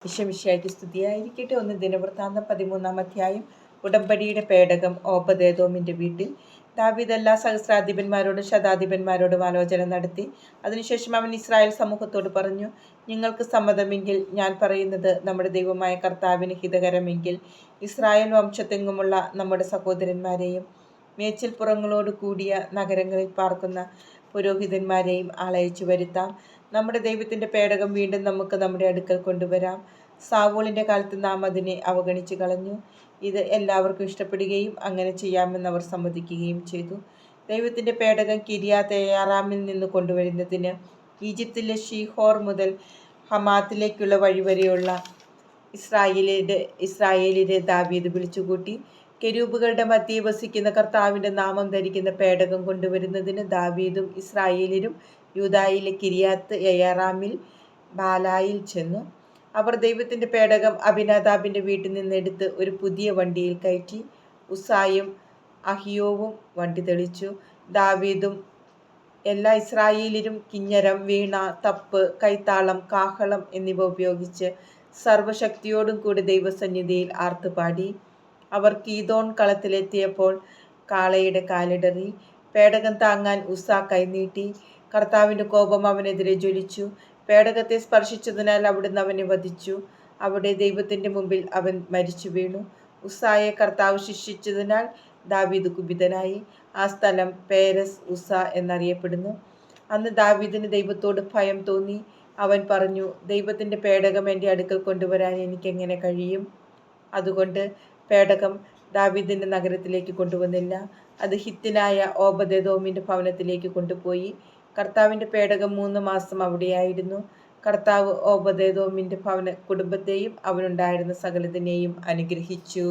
ഈശോമിശിഹായ്ക്ക് സ്തുതിയായിരിക്കട്ടെ. 1 ദിനവൃത്താന്തം 13-ാം അധ്യായം. ഉടമ്പടിയുടെ പേടകം ഓബദേദോമിൻ്റെ വീട്ടിൽ. ദാവീദ് എല്ലാ സഹസ്രാധിപന്മാരോടും ശതാധിപന്മാരോടും ആലോചന നടത്തി. അതിനുശേഷം അവൻ ഇസ്രായേൽ സമൂഹത്തോട് പറഞ്ഞു, നിങ്ങൾക്ക് സമ്മതമെങ്കിൽ ഞാൻ പറയുന്നത് നമ്മുടെ ദൈവമായ കർത്താവിന് ഹിതകരമെങ്കിൽ ഇസ്രായേൽ വംശത്തെങ്ങുമുള്ള നമ്മുടെ സഹോദരന്മാരെയും മേച്ചിൽപ്പുറങ്ങളോട് കൂടിയ നഗരങ്ങളിൽ പാർക്കുന്ന പുരോഹിതന്മാരെയും ആളയച്ചു വരുത്താം. നമ്മുടെ ദൈവത്തിൻ്റെ പേടകം വീണ്ടും നമുക്ക് നമ്മുടെ അടുക്കൽ കൊണ്ടുവരാം. സാവൂളിൻ്റെ കാലത്ത് നാം അതിനെ അവഗണിച്ചു കളഞ്ഞു. ഇത് എല്ലാവർക്കും ഇഷ്ടപ്പെടുകയും അങ്ങനെ ചെയ്യാമെന്ന് അവർ സമ്മതിക്കുകയും ചെയ്തു. ദൈവത്തിൻ്റെ പേടകം കിര്യാത്ത്-യെയാറാമിൽ നിന്ന് കൊണ്ടുവരുന്നതിന് ഈജിപ്തിലെ ഷീഹോർ മുതൽ ഹമാത്തിലേക്കുള്ള വഴിവരെയുള്ള ഇസ്രായേലിനെ ദാവീദ് വിളിച്ചുകൂട്ടി. കെരൂബുകളുടെ മധ്യേ വസിക്കുന്ന കർത്താവിൻ്റെ നാമം ധരിക്കുന്ന പേടകം കൊണ്ടുവരുന്നതിന് ദാവീദും ഇസ്രായേലിനും യൂദായിലെ കിര്യാത്ത്-യെയാറാമിൽ ബാലായിൽ ചെന്നു. അവർ ദൈവത്തിൻ്റെ പേടകം അബിനാദാബിൻ്റെ വീട്ടിൽ നിന്നെടുത്ത് ഒരു പുതിയ വണ്ടിയിൽ കയറ്റി. ഉസ്സായും അഹിയോവും വണ്ടി തെളിച്ചു. ദാവീദും എല്ലാ ഇസ്രായേലിലും കിന്നരം, വീണ, തപ്പ്, കൈത്താളം, കാഹളം എന്നിവ ഉപയോഗിച്ച് സർവശക്തിയോടും കൂടി ദൈവസന്നിധിയിൽ ആർത്തുപാടി. അവർ കീദോൺ കളത്തിലെത്തിയപ്പോൾ കാളയുടെ കാലിടറി. പേടകം താങ്ങാൻ ഉസ്സ കൈനീട്ടി. കർത്താവിൻ്റെ കോപം അവനെതിരെ ജ്വലിച്ചു. പേടകത്തെ സ്പർശിച്ചതിനാൽ അവിടുന്ന് അവനെ വധിച്ചു. അവിടെ ദൈവത്തിൻ്റെ മുമ്പിൽ അവൻ മരിച്ചു വീണു. ഉസ്സായെ കർത്താവ് ശിക്ഷിച്ചതിനാൽ ദാവീദ് കുപിതനായി. ആ സ്ഥലം പേരസ് ഉസ്സ എന്നറിയപ്പെടുന്നു. അന്ന് ദാവീദിന് ദൈവത്തോട് ഭയം തോന്നി. അവൻ പറഞ്ഞു, ദൈവത്തിൻ്റെ പേടകം എൻ്റെ അടുക്കൽ കൊണ്ടുവരാൻ എനിക്കെങ്ങനെ കഴിയും? അതുകൊണ്ട് പേടകം ദാവീദിൻ്റെ നഗരത്തിലേക്ക് കൊണ്ടുവന്നില്ല. അത് ഹിത്യനായ ഓബദേദോമിൻ്റെ ഭവനത്തിലേക്ക് കൊണ്ടുപോയി. കർത്താവിൻ്റെ പേടകം 3 മാസം അവിടെയായിരുന്നു. കർത്താവ് ഓബദേദോമിൻ്റെ കുടുംബത്തെയും അവനുണ്ടായിരുന്ന സകലതിനെയും അനുഗ്രഹിച്ചു.